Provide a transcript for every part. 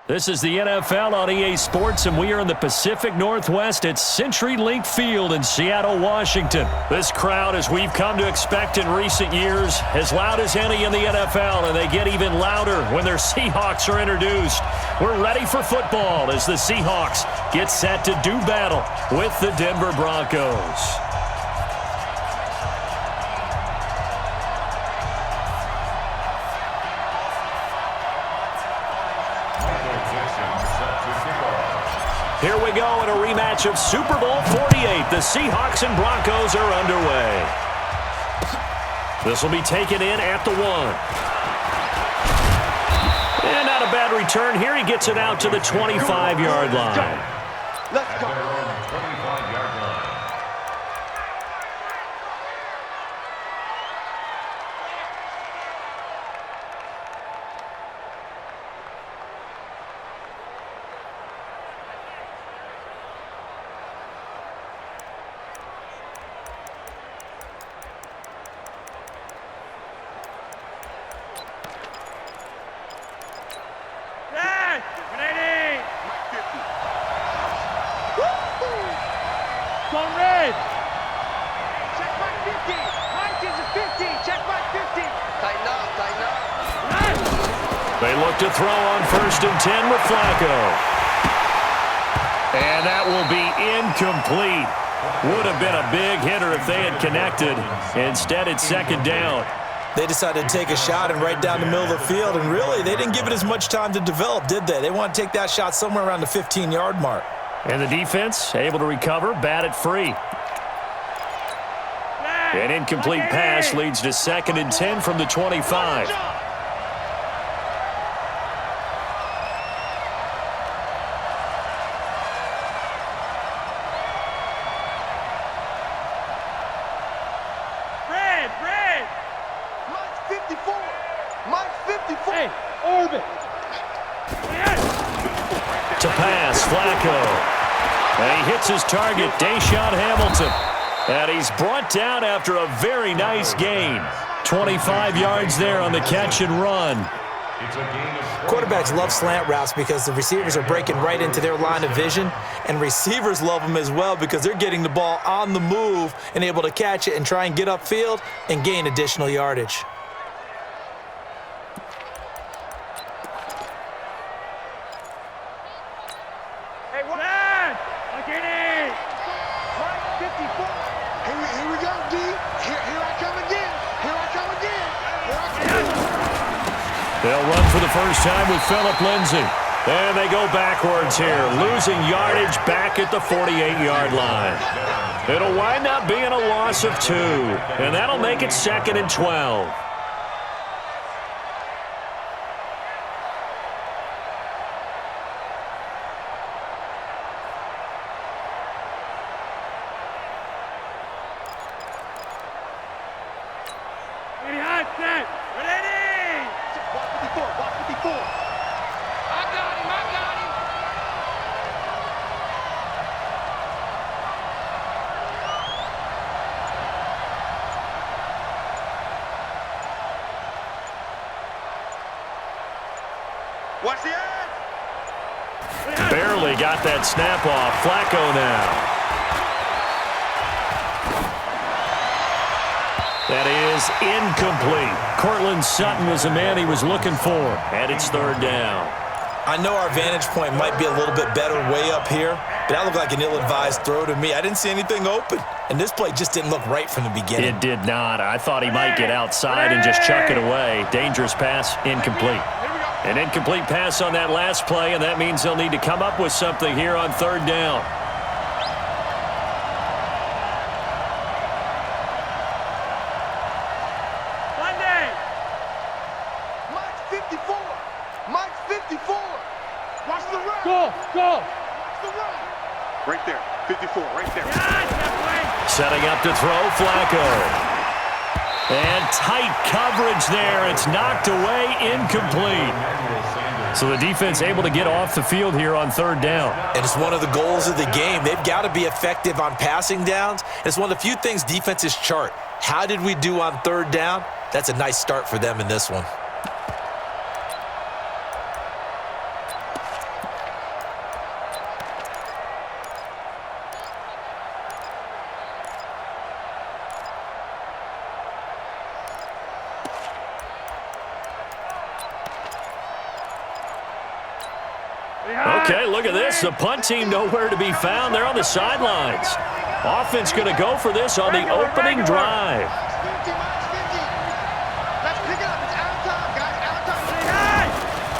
This is the NFL on EA Sports, and we are in the Pacific Northwest at CenturyLink Field in Seattle, Washington. This crowd, as we've come to expect in recent years, as loud as any in the NFL, and they get even louder when their Seahawks are introduced. We're ready for football as the Seahawks get set to do battle with the Denver Broncos. Here we go in a rematch of Super Bowl 48. The Seahawks and Broncos are underway. This will be taken in at the 1. And not a bad return here. He gets it out to the 25-yard line. Let's go. They look to throw on 1st and 10 with Flacco. And that will be incomplete. Would have been a big hitter if they had connected. Instead, it's 2nd down. They decided to take a shot and right down the middle of the field, and really, they didn't give it as much time to develop, did they? They want to take that shot somewhere around the 15-yard mark. And the defense able to recover, bat it free. An incomplete pass leads to 2nd and 10 from the 25. To pass, Flacco. And he hits his target, Deshaun Hamilton. And he's brought down after a very nice gain. 25 yards there on the catch and run. Quarterbacks love slant routes because the receivers are breaking right into their line of vision, and receivers love them as well because they're getting the ball on the move and able to catch it and try and get upfield and gain additional yardage. They'll run for the first time with Phillip Lindsay. And they go backwards here, losing yardage back at the 48-yard line. It'll wind up being a loss of 2, and that'll make it 2nd and 12. Barely got that snap off. Flacco now. That is incomplete. Cortland Sutton was the man he was looking for. And it's 3rd down. I know our vantage point might be a little bit better way up here, but that looked like an ill-advised throw to me. I didn't see anything open, and this play just didn't look right from the beginning. It did not. I thought he might get outside and just chuck it away. Dangerous pass, incomplete. An incomplete pass on that last play, and that means they'll need to come up with something here on 3rd down. Monday. Mike's 54. Mike's 54. Watch the run. Go. Watch the run. Right there. 54, right there. Setting up to throw, Flacco. And tight coverage there. It's knocked away, incomplete. So the defense able to get off the field here on third down. And it's one of the goals of the game. They've got to be effective on passing downs. It's one of the few things defenses chart. How did we do on third down? That's a nice start for them in this one. Okay, look at this. The punt team nowhere to be found. They're on the sidelines. Offense going to go for this on the opening drive.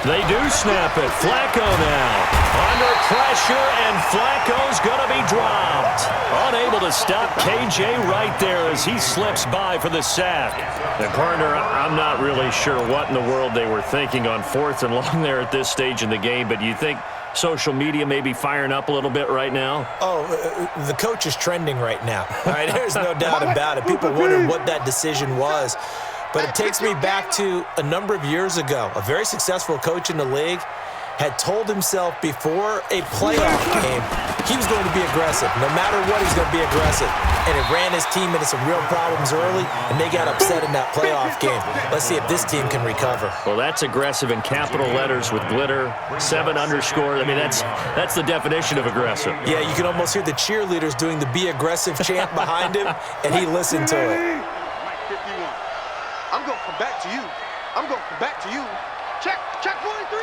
They do snap it. Flacco now. Under pressure, and Flacco's going to be dropped. Unable to stop KJ right there as he slips by for the sack. And, partner, I'm not really sure what in the world they were thinking on 4th and long there at this stage in the game, but do you think social media may be firing up a little bit right now? Oh, the coach is trending right now. All right, there's no doubt about it. People wondering what that decision was. But it takes me back to a number of years ago. A very successful coach in the league had told himself before a playoff game he was going to be aggressive. No matter what, he's going to be aggressive. And it ran his team into some real problems early, and they got upset in that playoff game. Let's see if this team can recover. Well, that's aggressive in capital letters with glitter, 7 underscore. I mean, that's the definition of aggressive. Yeah, you can almost hear the cheerleaders doing the be aggressive chant behind him, and he listened to it. I'm going to come back to you. I'm going to come back to you. Check 43.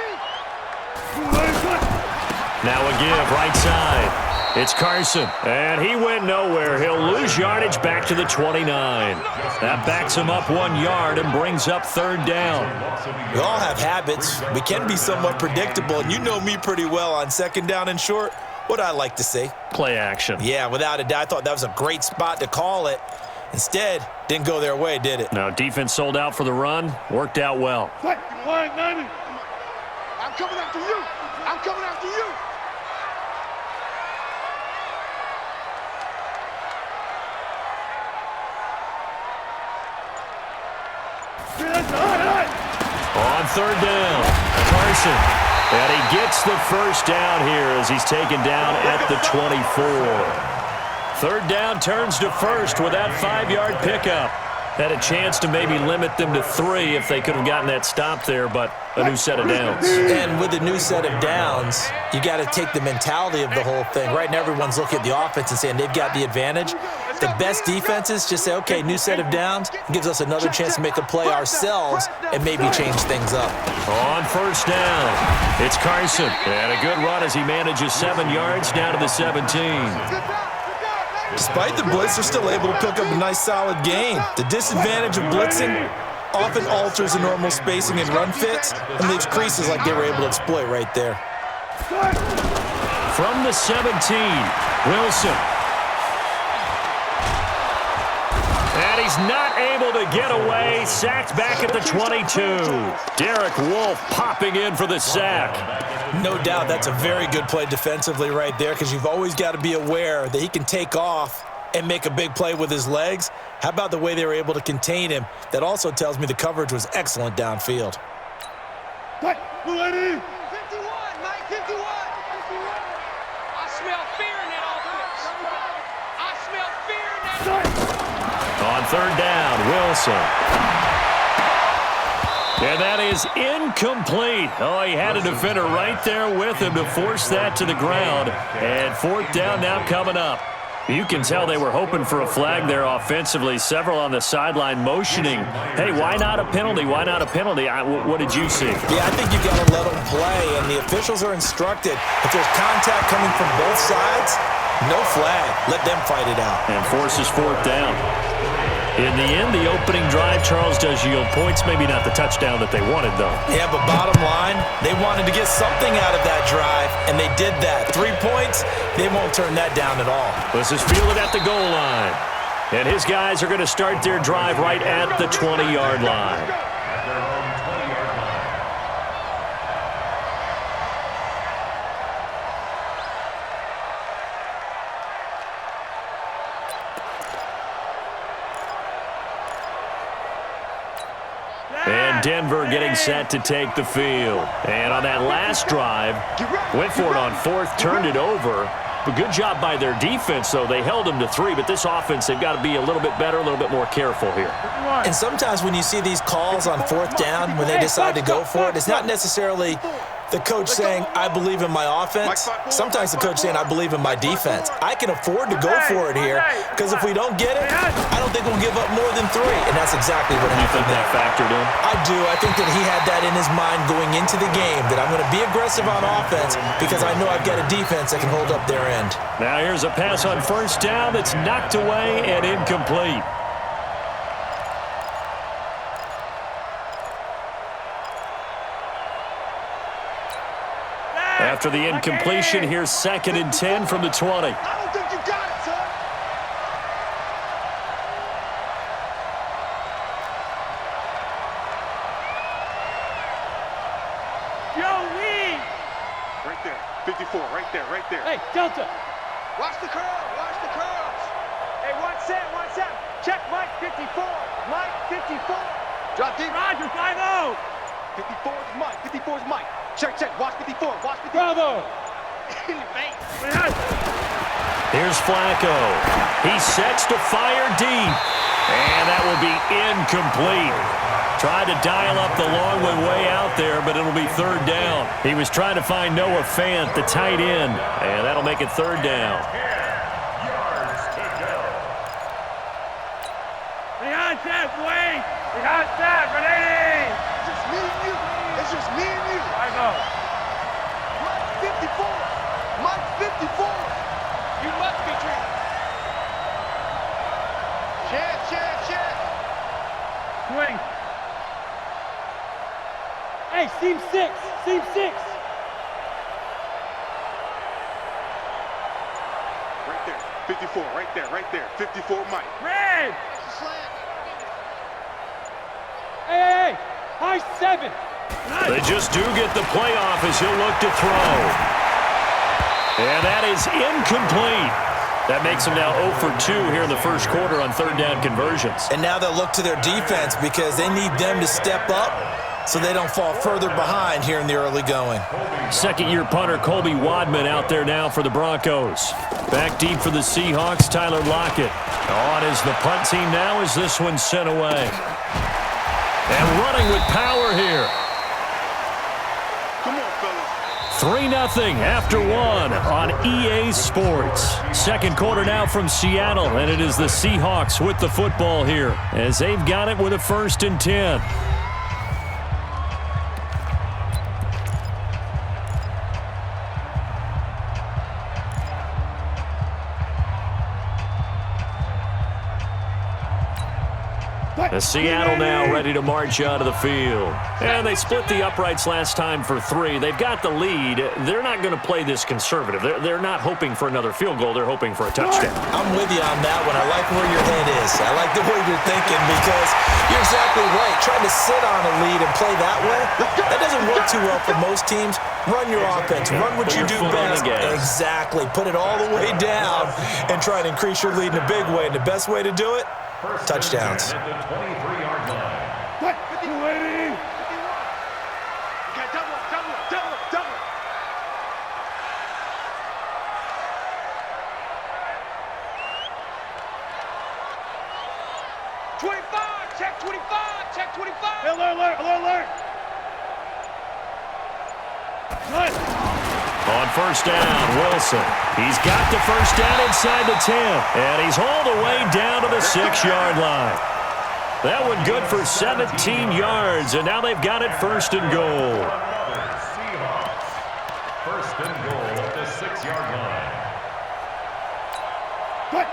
Now a give, right side. It's Carson, and he went nowhere. He'll lose yardage back to the 29. That backs him up 1 yard and brings up third down. We all have habits. We can be somewhat predictable, and you know me pretty well on second down and short. What I like to say? Play action. Yeah, without a doubt. I thought that was a great spot to call it. Instead, didn't go their way, did it? No, defense sold out for the run. Worked out well. I'm coming after you. I'm coming after you. On third down, Carson. And he gets the first down here as he's taken down at the 24. Third down turns to first with that 5-yard pickup. Had a chance to maybe limit them to 3 if they could have gotten that stop there, but a new set of downs. And with a new set of downs, you got to take the mentality of the whole thing. Right now, everyone's looking at the offense and saying they've got the advantage. The best defenses just say, okay, new set of downs, gives us another chance to make a play ourselves and maybe change things up. On first down, it's Carson. And a good run as he manages 7 yards down to the 17. Despite the blitz, they're still able to pick up a nice, solid gain. The disadvantage of blitzing often alters the normal spacing and run fits and leaves creases like they were able to exploit right there. From the 17, Wilson. And he's not able to get away. Sacked back at the 22. Derek Wolfe popping in for the sack. No doubt that's a very good play defensively right there because you've always got to be aware that he can take off and make a big play with his legs. How about the way they were able to contain him? That also tells me the coverage was excellent downfield. 51, Mike, 51. I smell fear in that offense. I smell fear in that. On third down, Wilson. And that is incomplete. Oh, he had a defender right there with him to force that to the ground. And fourth down now coming up. You can tell they were hoping for a flag there offensively. Several on the sideline motioning. Hey, why not a penalty? Why not a penalty? What did you see? Yeah, I think you got to let them play, and the officials are instructed. If there's contact coming from both sides, no flag. Let them fight it out. And forces fourth down. In the end, the opening drive, Charles, does yield points. Maybe not the touchdown that they wanted, though. Yeah, but bottom line, they wanted to get something out of that drive, and they did that. 3 points, they won't turn that down at all. This is fielded at the goal line. And his guys are going to start their drive right at the 20-yard line. And Denver getting set to take the field. And on that last drive, went for it on fourth, turned it over. But good job by their defense, though. They held them to 3, but this offense, they've got to be a little bit better, a little bit more careful here. And sometimes when you see these calls on fourth down, when they decide to go for it, it's not necessarily the coach saying, I believe in my offense. Sometimes the coach saying, I believe in my defense. I can afford to go for it here because if we don't get it, I don't think we'll give up more than 3. And that's exactly what happened there. You think that factored in? I do. I think that he had that in his mind going into the game, that I'm going to be aggressive on offense because I know I've got a defense that can hold up their end. Now here's a pass on first down that's knocked away and incomplete. After the incompletion, here's 2nd and 10 from the 20. I don't think you got it, son. Joey! Right there. 54, right there, right there. Hey, Delta. Watch the curl, watch the curls. Hey, watch that. Check Mike 54. Mike 54. Drop deep. Roger, 5-0. 54 is Mike. 54 is Mike. Check. Watch 54. Watch 54. Bravo. Here's Flacco. He sets to fire deep. And that will be incomplete. Tried to dial up the long way out there, but it'll be 3rd down. He was trying to find Noah Fant, the tight end. And that'll make it 3rd down. Ready? It's just me and you. I know. Mike 54. Mike 54. You must be dreaming. Check. Swing. Hey, seam 6. Right there. 54. Right there. 54 Mike. Red. Hey. High 7. Nice. They just do get the playoff as he'll look to throw. And that is incomplete. That makes them now 0 for 2 here in the first quarter on 3rd down conversions. And now they'll look to their defense because they need them to step up so they don't fall further behind here in the early going. Second-year punter Colby Wadman out there now for the Broncos. Back deep for the Seahawks, Tyler Lockett. On is the punt team now as this one's sent away. And running with power here. Come on, fellas. 3-0 after 1 on EA Sports. Second quarter now from Seattle, and it is the Seahawks with the football here as they've got it with a 1st and 10. Seattle now ready to march out of the field. And they split the uprights last time for 3. They've got the lead. They're not going to play this conservative. They're not hoping for another field goal. They're hoping for a touchdown. I'm with you on that one. I like where your head is. I like the way you're thinking because you're exactly right. Trying to sit on a lead and play that way, that doesn't work too well for most teams. Run your offense. Run what you do best. Exactly. Put it all the way down and try to increase your lead in a big way. And the best way to do it, touchdowns. What? 280. Okay, double it. 25. Check 25. Alert. Good. On first down, Wilson. He's got the first down inside the 10. And he's hauled away down to the 6-yard line. That one good for 17 yards. And now they've got it 1st and goal. First and goal at the 6-yard line. What?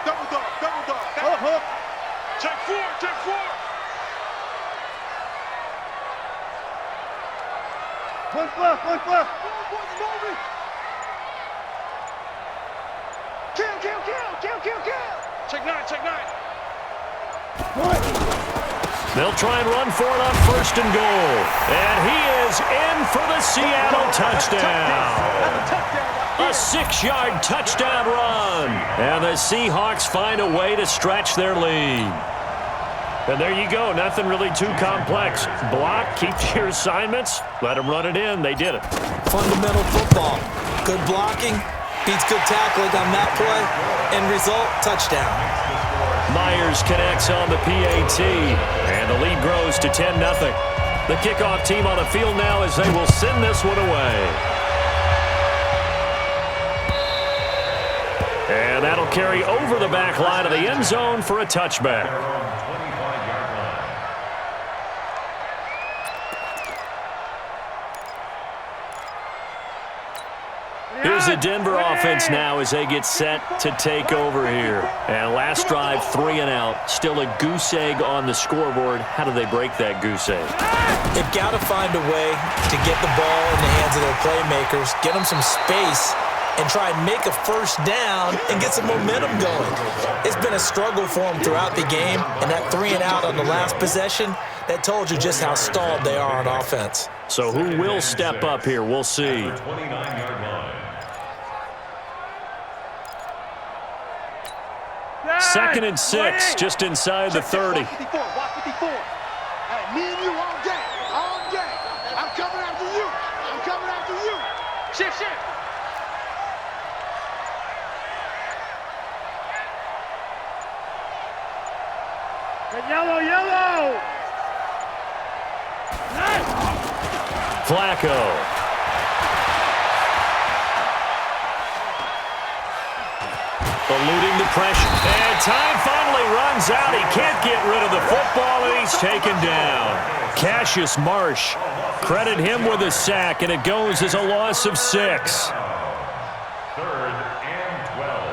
Double dog. Check 4. One left. Kill. Check 9. They'll try and run for it on 1st and goal. And he is in for the Seattle touchdown. A 6-yard touchdown run. And the Seahawks find a way to stretch their lead. And there you go. Nothing really too complex. Block, keep your assignments, let them run it in. They did it. Fundamental football. Good blocking beats good tackling on that play. End result, touchdown. Myers connects on the PAT, and the lead grows to 10-0. The kickoff team on the field now as they will send this one away. And that'll carry over the back line of the end zone for a touchback. Here's the Denver offense now as they get set to take over here. And last drive, 3 and out. Still a goose egg on the scoreboard. How do they break that goose egg? They've got to find a way to get the ball in the hands of their playmakers, get them some space, and try and make a first down and get some momentum going. It's been a struggle for them throughout the game, and that 3 and out on the last possession, that told you just how stalled they are on offense. So who will step up here? We'll see. 29-yard line. Second and 6, just inside the 30. Watch 54. Hey, me and you all day. All day. I'm coming after you. I'm coming after you. Shift. Yellow. Flacco. Eluding the pressure. And time finally runs out. He can't get rid of the football, and he's taken down. Cassius Marsh. Credit him with a sack, and it goes as a loss of 6. 3rd and 12.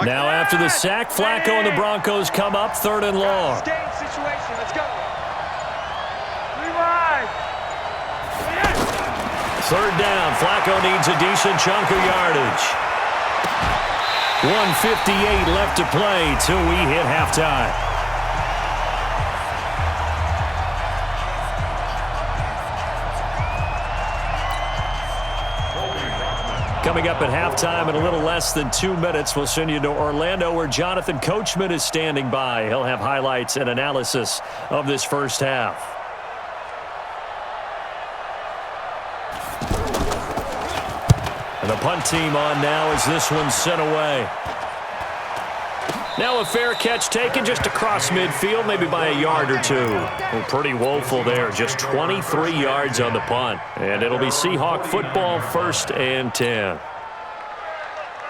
Now after the sack, Flacco and the Broncos come up 3rd and long. Situation. Let's go. 3rd down. Flacco needs a decent chunk of yardage. 1:58 left to play till we hit halftime. Coming up at halftime in a little less than 2 minutes, we'll send you to Orlando where Jonathan Coachman is standing by. He'll have highlights and analysis of this first half. And the punt team on now as this one's sent away. Now a fair catch taken just across midfield, maybe by a yard or two. Well, pretty woeful there, just 23 yards on the punt. And it'll be Seahawk football, 1st and 10.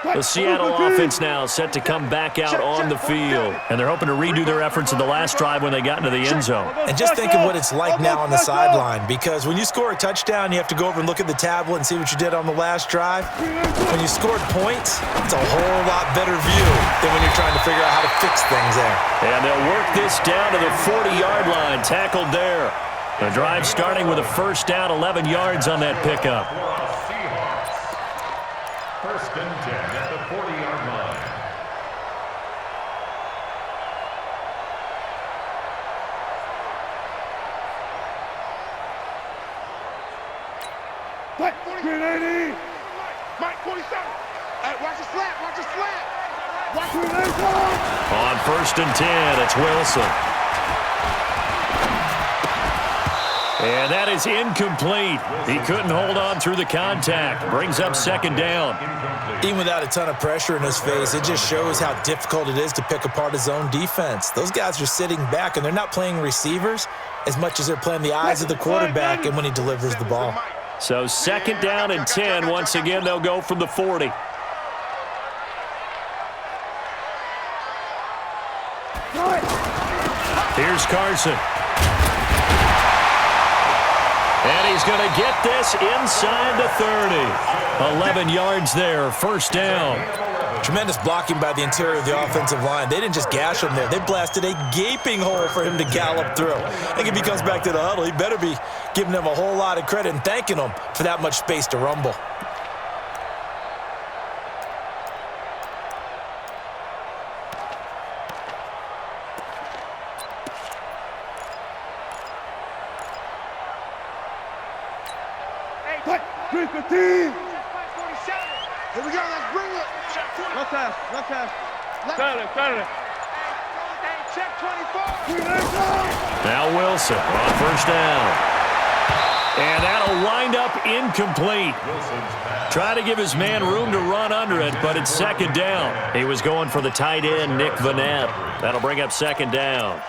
The Seattle offense now set to come back out on the field. And they're hoping to redo their efforts in the last drive when they got into the end zone. And just think of what it's like now on the sideline, because when you score a touchdown, you have to go over and look at the tablet and see what you did on the last drive. When you scored points, it's a whole lot better view than when you're trying to figure out how to fix things there. And they'll work this down to the 40-yard line, tackled there. The drive starting with a first down, 11 yards on that pickup. Seahawks. 1st and 10 at the 40-yard line. Mike, 47. Hey, watch the slant. On 1st and 10, it's Wilson. And that is incomplete. He couldn't hold on through the contact. Brings up 2nd down. Even without a ton of pressure in his face, it just shows how difficult it is to pick apart his own defense. Those guys are sitting back, and they're not playing receivers as much as they're playing the eyes of the quarterback and when he delivers the ball. So 2nd down and 10. Once again, they'll go from the 40. Here's Carson. And he's going to get this inside the 30. 11 yards there, 1st down. Tremendous blocking by the interior of the offensive line. They didn't just gash him there. They blasted a gaping hole for him to gallop through. I think if he comes back to the huddle, he better be giving them a whole lot of credit and thanking them for that much space to rumble. Here we go, let's bring it. Left pass. Got it. Hey, check 24. Now Wilson on first down. And that'll wind up incomplete. Try to give his man room to run under it, but it's second down. He was going for the tight end, Nick Vanette. That'll bring up second down.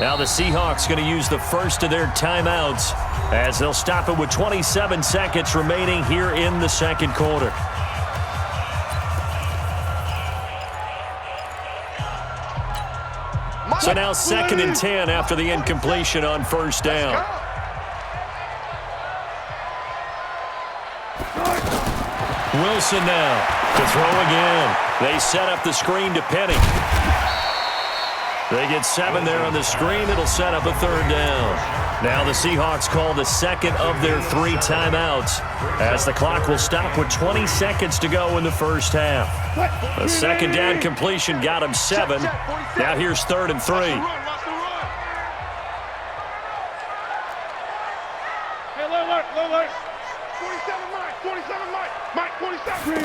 Now the Seahawks going to use the first of their timeouts as they'll stop it with 27 seconds remaining here in the second quarter. So now 2nd and 10 after the incompletion on first down. Wilson now to throw again. They set up the screen to Penny. They get 7 there on the screen. It'll set up a third down. Now the Seahawks call the second of their 3 timeouts as the clock will stop with 20 seconds to go in the first half. The second down completion got him 7. Now here's 3rd and 3. Hey, alert. 47, Mike, 47.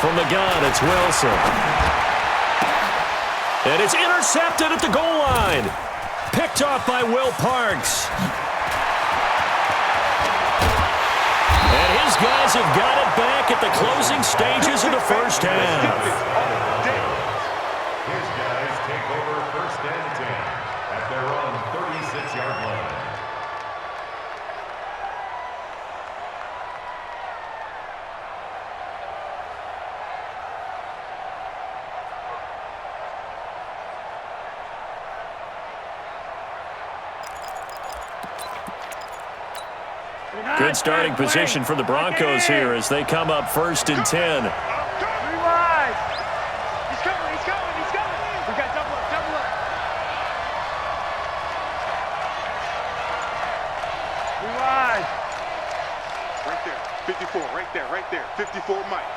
From the gun, it's Wilson. And it's intercepted at the goal line. Picked off by Will Parks. And his guys have got it back at the closing stages of the first half. His guys take over 1st and 10 at their own 36-yard line. Good starting position for the Broncos here as they come up 1st and 10. He's coming. We got double up. Rewind. Right there. 54, Mike.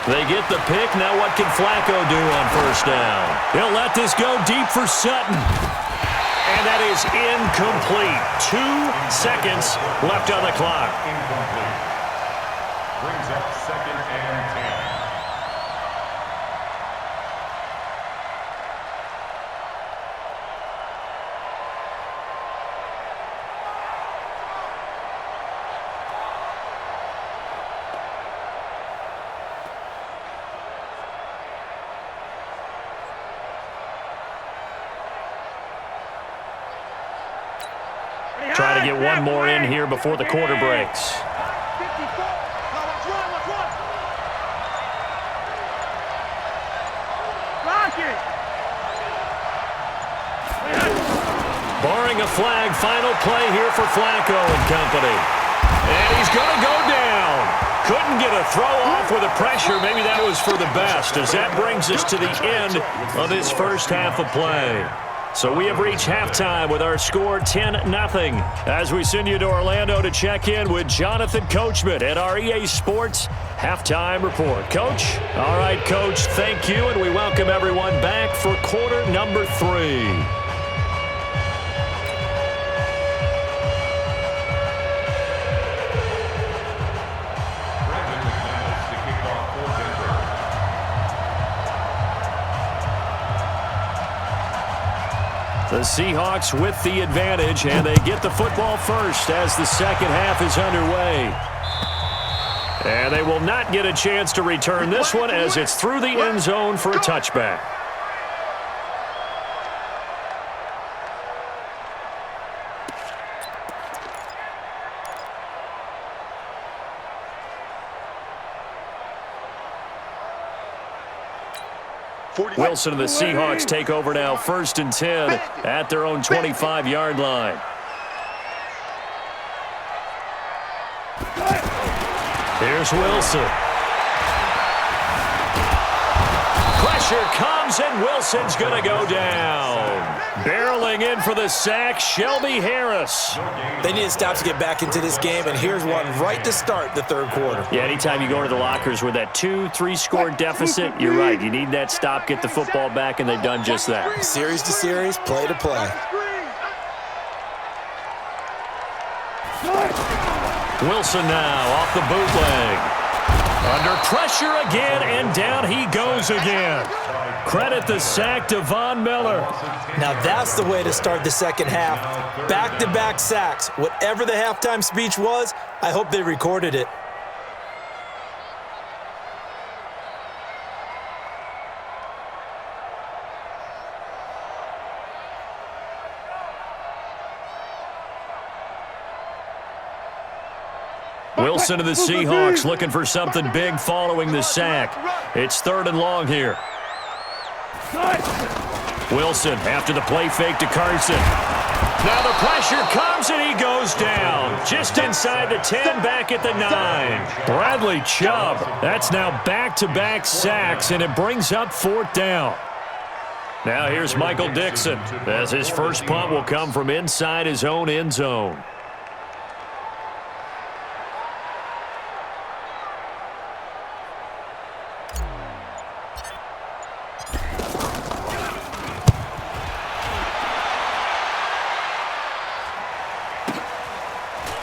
They get the pick. Now what can Flacco do on first down? He'll let this go deep for Sutton. And that is incomplete. 2 seconds left on the clock. Incomplete. Brings up 2nd and 10. Try to get one more in here before the quarter breaks. Barring a flag, final play here for Flacco and company. And he's going to go down. Couldn't get a throw off with the pressure. Maybe that was for the best, as that brings us to the end of this first half of play. So we have reached halftime with our score 10-0 as we send you to Orlando to check in with Jonathan Coachman at our EA Sports Halftime Report. Coach? All right, Coach, thank you, and we welcome everyone back for quarter number 3. The Seahawks with the advantage, and they get the football first as the second half is underway. And they will not get a chance to return this one as it's through the end zone for a touchback. Wilson and the Seahawks take over now, 1st and 10 at their own 25-yard line. Here's Wilson. Pressure comes, and Wilson's going to go down. Barreling in for the sack, Shelby Harris. They need to stop to get back into this game, and here's one right to start the third quarter. Yeah, anytime you go to the lockers with that 2-3 score deficit, you're right. You need that stop, get the football back, and they've done just that. Series to series, play to play. Wilson now off the bootleg. Under pressure again, and down he goes again. Credit the sack to Von Miller. Now that's the way to start the second half. Back-to-back sacks. Whatever the halftime speech was, I hope they recorded it. Wilson of the Seahawks looking for something big following the sack. It's 3rd and long here. Wilson after the play fake to Carson. Now the pressure comes and he goes down. Just inside the 10, back at the 9. Bradley Chubb. That's now back-to-back sacks, and it brings up 4th down. Now here's Michael Dixon as his first punt will come from inside his own end zone.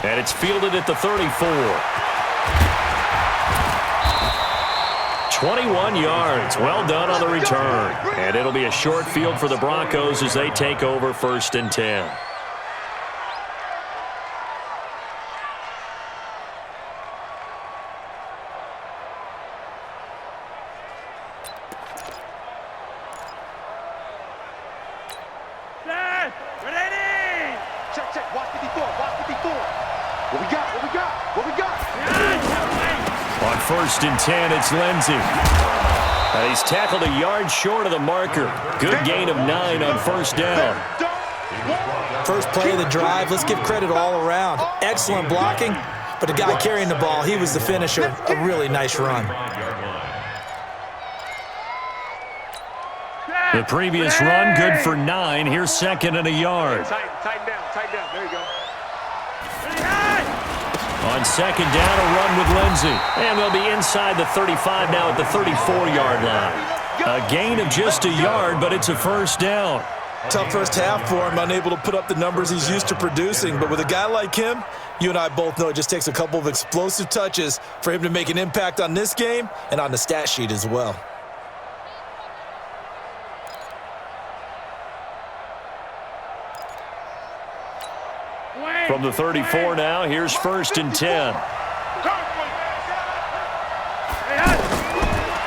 And it's fielded at the 34. 21 yards. Well done on the return. And it'll be a short field for the Broncos as they take over 1st and 10. Check. Watch 54. Watch 54. What we got? On 1st and 10, it's Lindsey. He's tackled a yard short of the marker. Good gain of 9 on 1st down. First play of the drive. Let's give credit all around. Excellent blocking, but the guy carrying the ball, he was the finisher. A really nice run. The previous run, good for 9. Here's 2nd and a yard. Tighten down. There you go. On 2nd down, a run with Lindsey. And they'll be inside the 35 now at the 34-yard line. A gain of just a yard, but it's a 1st down. Tough first half for him, unable to put up the numbers he's used to producing. But with a guy like him, you and I both know it just takes a couple of explosive touches for him to make an impact on this game and on the stat sheet as well. From the 34 now, here's 1st and 10.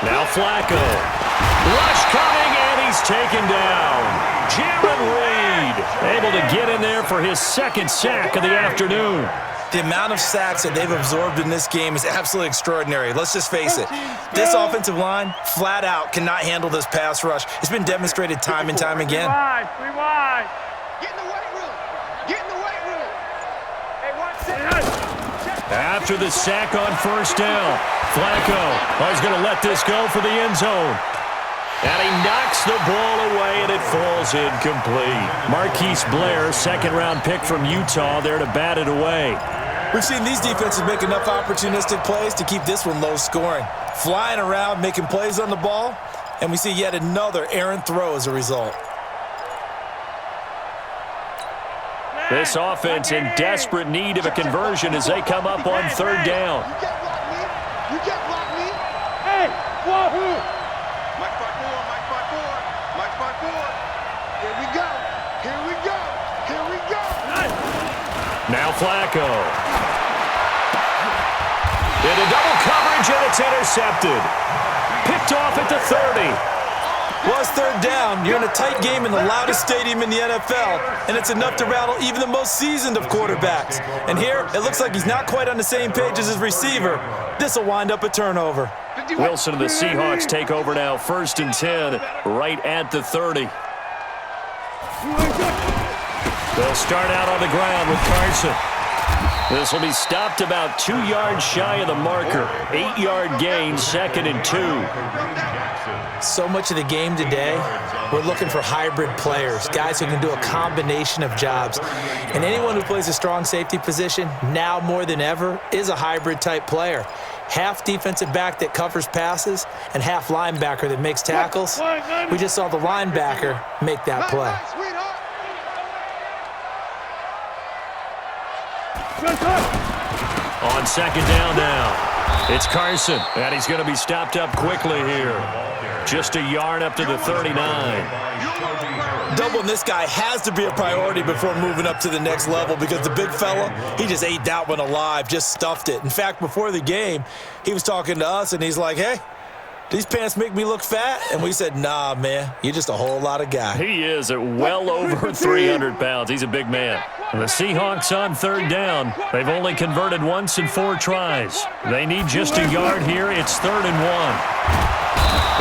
Now Flacco. Rush coming, and he's taken down. Jaron Reed able to get in there for his 2nd sack of the afternoon. The amount of sacks that they've absorbed in this game is absolutely extraordinary. Let's just face it. This offensive line, flat out, cannot handle this pass rush. It's been demonstrated time and time again. Rewind. Get in the weight room. Hey, watch it. After the sack on 1st down, Flacco is going to let this go for the end zone. And he knocks the ball away, and it falls incomplete. Marquise Blair, 2nd-round pick from Utah, there to bat it away. We've seen these defenses make enough opportunistic plays to keep this one low scoring. Flying around, making plays on the ball, and we see yet another errant throw as a result. This offense in desperate need of a conversion as they come up on 3rd down. You can't block me. Hey, whoa. Mike 5-4. Here we go. Now Flacco. Into double coverage, and it's intercepted. Picked off at the 30. Well, it's third down. You're in a tight game in the loudest stadium in the NFL, and it's enough to rattle even the most seasoned of quarterbacks. And here, it looks like he's not quite on the same page as his receiver. This will wind up a turnover. Wilson and the Seahawks take over now, 1st and 10, right at the 30. They'll start out on the ground with Carson. This will be stopped about 2 yards shy of the marker. 8-yard gain, 2nd and 2. So much of the game today, we're looking for hybrid players, guys who can do a combination of jobs. And anyone who plays a strong safety position, now more than ever, is a hybrid-type player. Half defensive back that covers passes and half linebacker that makes tackles. We just saw the linebacker make that play. On 2nd down now, it's Carson, and he's going to be stopped up quickly here. Just a yard up to the 39. Doubling this guy has to be a priority before moving up to the next level because the big fella, he just ate that one alive, just stuffed it. In fact, before the game, he was talking to us, and he's like, hey, these pants make me look fat? And we said, nah, man, you're just a whole lot of guy. He is at well over 300 pounds. He's a big man. The Seahawks on 3rd down. They've only converted once in 4 tries. They need just a yard here. It's 3rd and 1.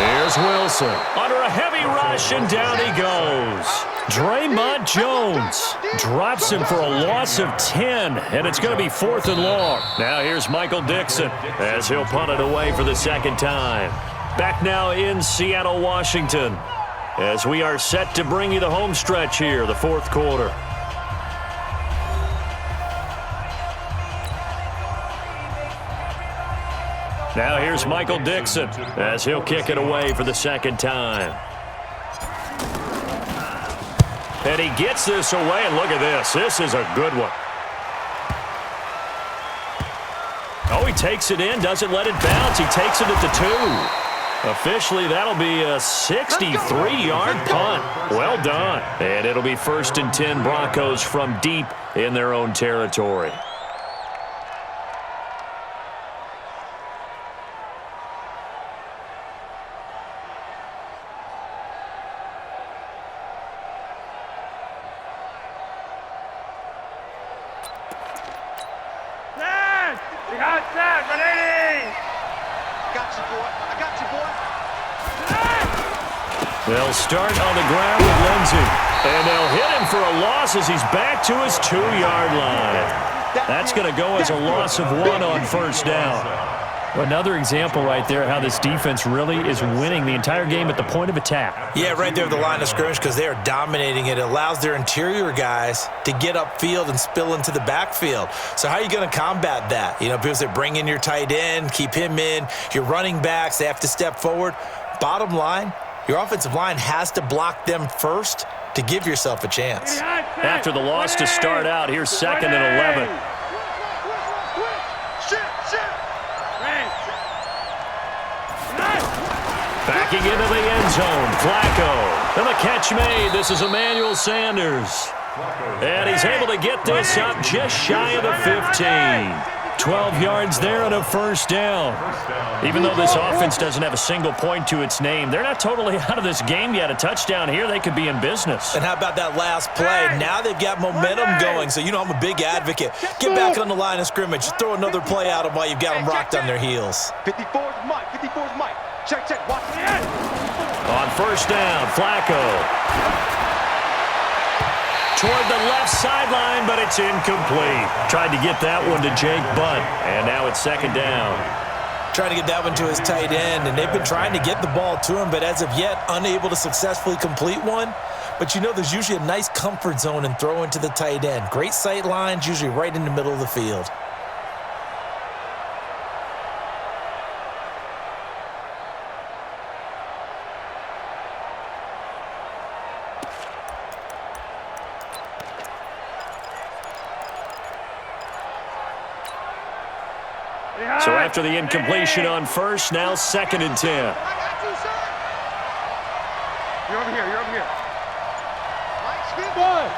Here's Wilson. Under a heavy rush, and down he goes. Draymond Jones drops him for a loss of 10, and it's going to be 4th and long. Now here's Michael Dixon as he'll punt it away for the 2nd time. Back now in Seattle, Washington, as we are set to bring you the home stretch here, the 4th quarter. Now here's Michael Dixon as he'll kick it away for the 2nd time. And he gets this away, and look at this. This is a good one. Oh, he takes it in, doesn't let it bounce. He takes it at the 2. Officially, that'll be a 63-yard punt. Well done. And it'll be 1st and 10 Broncos from deep in their own territory. They'll start on the ground with Lindsey, and they'll hit him for a loss as he's back to his 2-yard line. That's going to go as a loss of 1 on 1st down. Another example right there how this defense really is winning the entire game at the point of attack. Yeah, right there at the line of scrimmage because they are dominating it. It allows their interior guys to get upfield and spill into the backfield. So how are you going to combat that? You know, people say bring in your tight end, keep him in. Your running backs, they have to step forward. Bottom line, your offensive line has to block them first to give yourself a chance. After the loss to start out, here's 2nd and 11. Backing into the end zone, Flacco. And the catch made. This is Emmanuel Sanders. And he's able to get this up just shy of the 15. 12 yards there and a 1st down. Even though this offense doesn't have a single point to its name, they're not totally out of this game yet. A touchdown here, they could be in business. And how about that last play? Now they've got momentum going. So, you know, I'm a big advocate. Get back on the line of scrimmage. Throw another play out of while you've got them rocked on their heels. 54's Mike. 54's Mike. Check, check. Watch the end. On 1st down, Flacco. Toward the left sideline, but it's incomplete. Tried to get that one to Jake Butt, and now it's 2nd down. Trying to get that one to his tight end, and they've been trying to get the ball to him, but as of yet, unable to successfully complete one. But you know, there's usually a nice comfort zone in throwing to the tight end. Great sight lines, usually right in the middle of the field. So after the incompletion on 1st, now 2nd and 10. You're over here. You're over here. Mike, spin. Boy.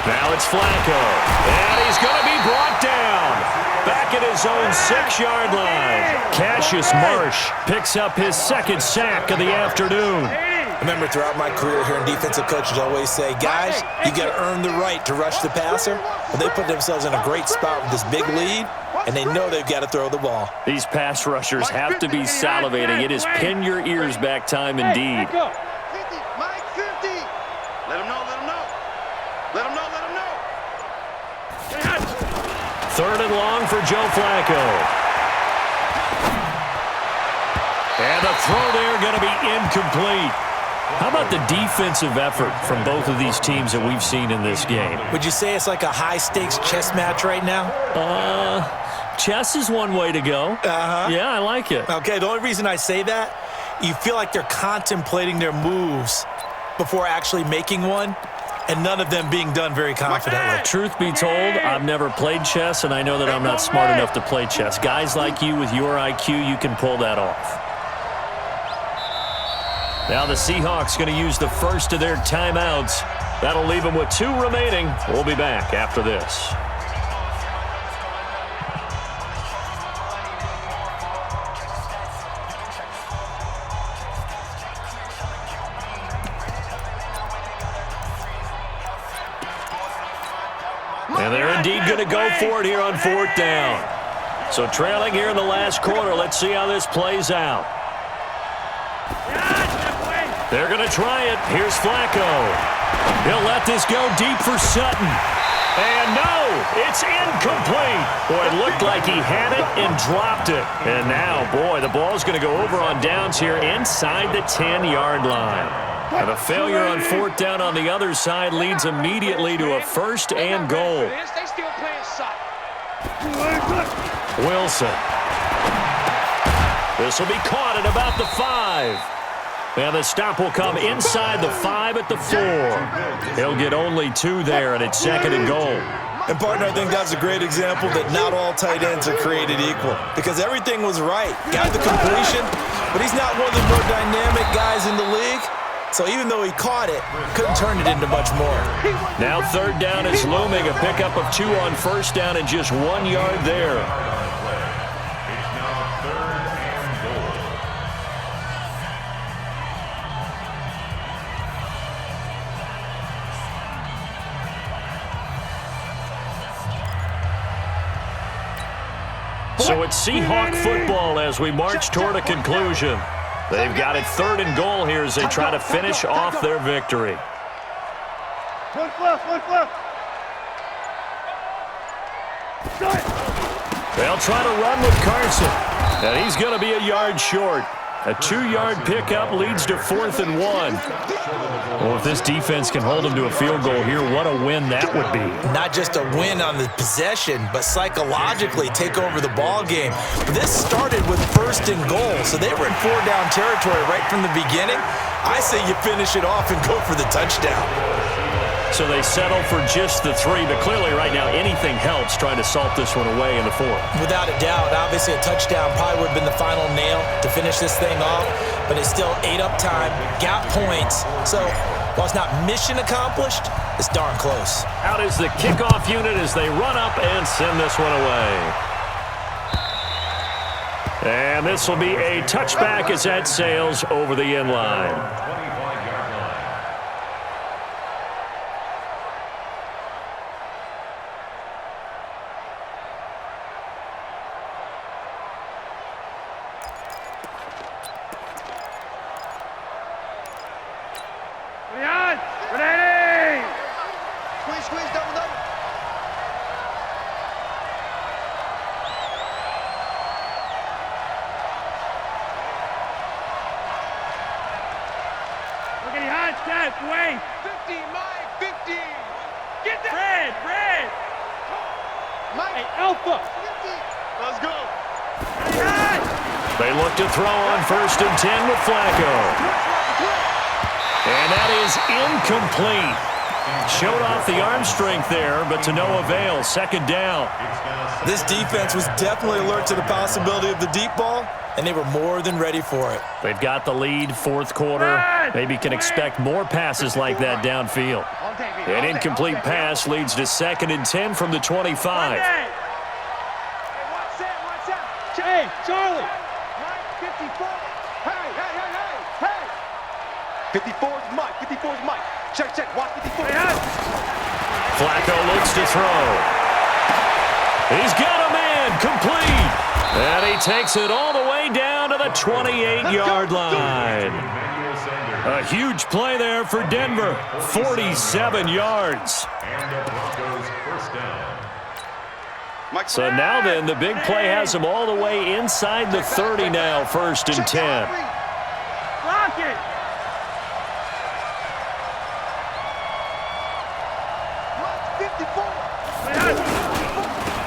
Now it's Flacco. And he's going to be brought down. Back at his own 6-yard line. Cassius Marsh picks up his second sack of the afternoon. I remember throughout my career hearing defensive coaches always say, guys, you got to earn the right to rush the passer. Well, they put themselves in a great spot with this big lead, and they know they've got to throw the ball. These pass rushers have to be salivating. It is pin your ears back time indeed. 50, Mike 50. Let him know, let him know. Let him know, let him know. 3rd and long for Joe Flacco. And the throw there going to be incomplete. How about the defensive effort from both of these teams that we've seen in this game? Would you say it's like a high-stakes chess match right now? Chess is one way to go. Yeah, I like it. Okay, the only reason I say that, you feel like they're contemplating their moves before actually making one, and none of them being done very confidently. Truth be told, I've never played chess, and I know that I'm not smart enough to play chess. Guys like you with your IQ, you can pull that off. Now the Seahawks going to use the first of their timeouts. That'll leave them with 2 remaining. We'll be back after this. And they're indeed going to go for it here on 4th down. So trailing here in the last quarter. Let's see how this plays out. They're going to try it. Here's Flacco. He'll let this go deep for Sutton. And no, it's incomplete. Boy, it looked like he had it and dropped it. And now, boy, the ball's going to go over on downs here inside the 10-yard line. And a failure on 4th down on the other side leads immediately to a 1st and goal. They still playing Sutton. Wilson. This will be caught at about the 5. And the stop will come inside the 5 at the 4. He'll get only 2 there, and it's 2nd and goal. And, partner, I think that's a great example that not all tight ends are created equal, because everything was right. Got the completion, but he's not one of the more dynamic guys in the league. So even though he caught it, couldn't turn it into much more. Now 3rd down is looming. A pickup of 2 on 1st down and just 1 yard there. So it's Seahawk football as we march toward a conclusion. They've got it 3rd and goal here as they try to finish off their victory. One fluff. They'll try to run with Carson, and he's going to be a yard short. A 2-yard pickup leads to 4th and 1. Well, if this defense can hold them to a field goal here, what a win that would be. Not just a win on the possession, but psychologically take over the ball game. This started with 1st and goal, so they were in 4-down territory right from the beginning. I say you finish it off and go for the touchdown. So they settle for just the 3, but clearly right now anything helps trying to salt this one away in the 4th. Without a doubt, obviously a touchdown probably would have been the final nail to finish this thing off, but it still ate up time, got points. So while it's not mission accomplished, it's darn close. Out is the kickoff unit as they run up and send this one away. And this will be a touchback as that sails over the end line. Squeeze, double. Okay, hot step, wait. 50, Mike, 50. Get that. Red. Mike. Hey, Alpha. 50. Let's go. They look to throw on 1st and 10 with Flacco. And that is incomplete. Showed off the arm strength there, but to no avail. Second down. This defense was definitely alert to the possibility of the deep ball, and they were more than ready for it. They've got the lead, fourth quarter. Maybe can expect more passes like that downfield. An incomplete pass leads to 2nd and 10 from the 25. Hey, Charlie! 54! Hey! 54 is Mike. 54 is Mike. Check. Watch 54. Flacco looks to throw. He's got a man complete. And he takes it all the way down to the 28-yard line. A huge play there for Denver. 47 yards. And the Broncos first down. So now then, the big play has him all the way inside the 30 now, 1st and 10. Block it!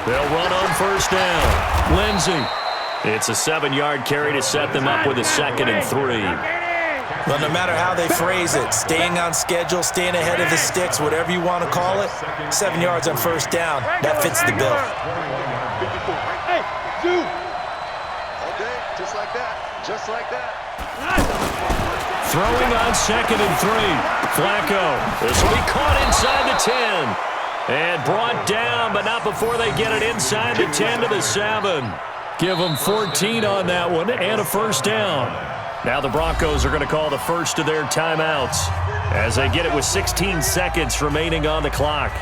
They'll run on 1st down. Lindsey. It's a 7-yard carry to set them up with a 2nd and 3. Well, no matter how they phrase it, staying on schedule, staying ahead of the sticks, whatever you want to call it, 7 yards on 1st down, that fits the bill. Hey, dude! All day, just like that. Throwing on 2nd and 3. Flacco. This will be caught inside the 10. And brought down, but not before they get it inside the 10 to the 7. Give them 14 on that one and a 1st down. Now the Broncos are going to call the first of their timeouts as they get it with 16 seconds remaining on the clock.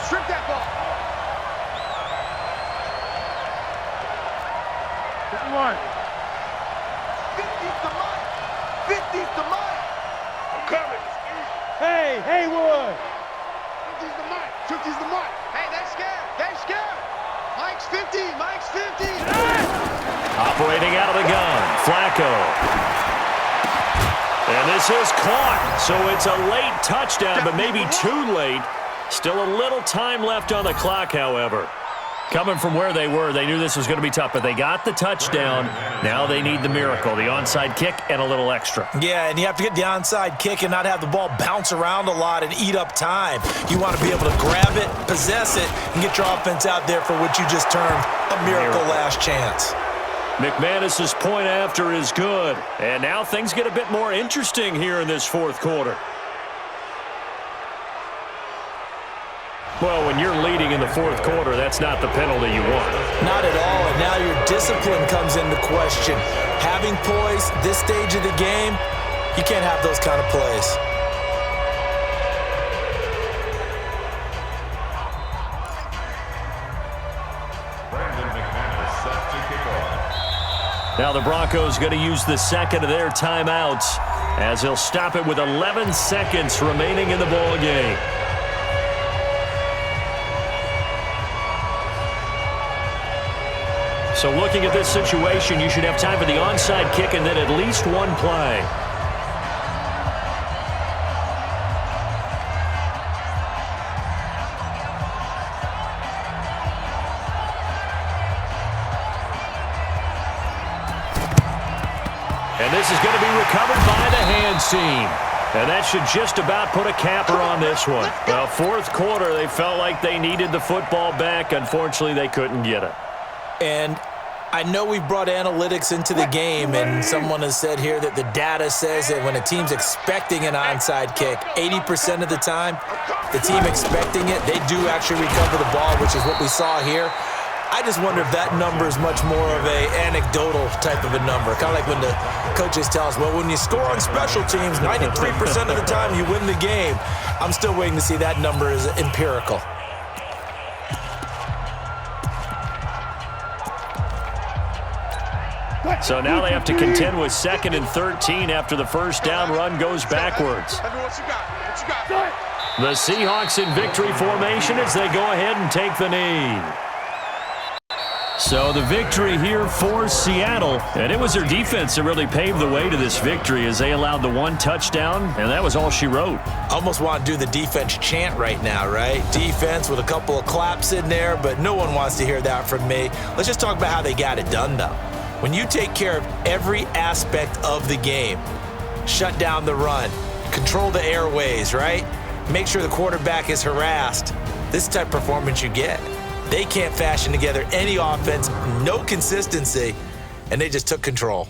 Strip that ball. 51. 50's the mic. 50's the mic. I'm coming. Hey, Haywood. 50's the mic. 50's the mic. Hey, they scared. Mike's 50. Operating out of the gun, Flacco. And this is caught, so it's a late touchdown, but maybe too late. Still a little time left on the clock, however. Coming from where they were, they knew this was going to be tough, but they got the touchdown. Now they need the miracle, the onside kick and a little extra. Yeah, and you have to get the onside kick and not have the ball bounce around a lot and eat up time. You want to be able to grab it, possess it, and get your offense out there for what you just termed a miracle last chance. McManus's point after is good. And now things get a bit more interesting here in this fourth quarter. Well, when you're leading in the fourth quarter, that's not the penalty you want. Not at all, and now your discipline comes into question. Having poise this stage of the game, you can't have those kind of plays. Now the Broncos going to use the second of their timeouts as they'll stop it with 11 seconds remaining in the ball game. So looking at this situation, you should have time for the onside kick and then at least one play. And this is going to be recovered by the hands team. And that should just about put a capper on this one. Well, fourth quarter, they felt like they needed the football back. Unfortunately, they couldn't get it. And I know we've brought analytics into the game, and someone has said here that the data says that when a team's expecting an onside kick, 80% of the time, the team expecting it, they do actually recover the ball, which is what we saw here. I just wonder if that number is much more of a anecdotal type of a number. Kind of like when the coaches tell us, well, when you score on special teams, 93% of the time you win the game. I'm still waiting to see that number is empirical. So now they have to contend with 2nd and 13 after the first down run goes backwards. The Seahawks in victory formation as they go ahead and take the knee. So the victory here for Seattle, and it was their defense that really paved the way to this victory as they allowed the one touchdown, and that was all she wrote. Almost want to do the defense chant right now, right? Defense with a couple of claps in there, but no one wants to hear that from me. Let's just talk about how they got it done, though. When you take care of every aspect of the game, shut down the run, control the airways, right? Make sure the quarterback is harassed. This type of performance you get. They can't fashion together any offense, no consistency, and they just took control.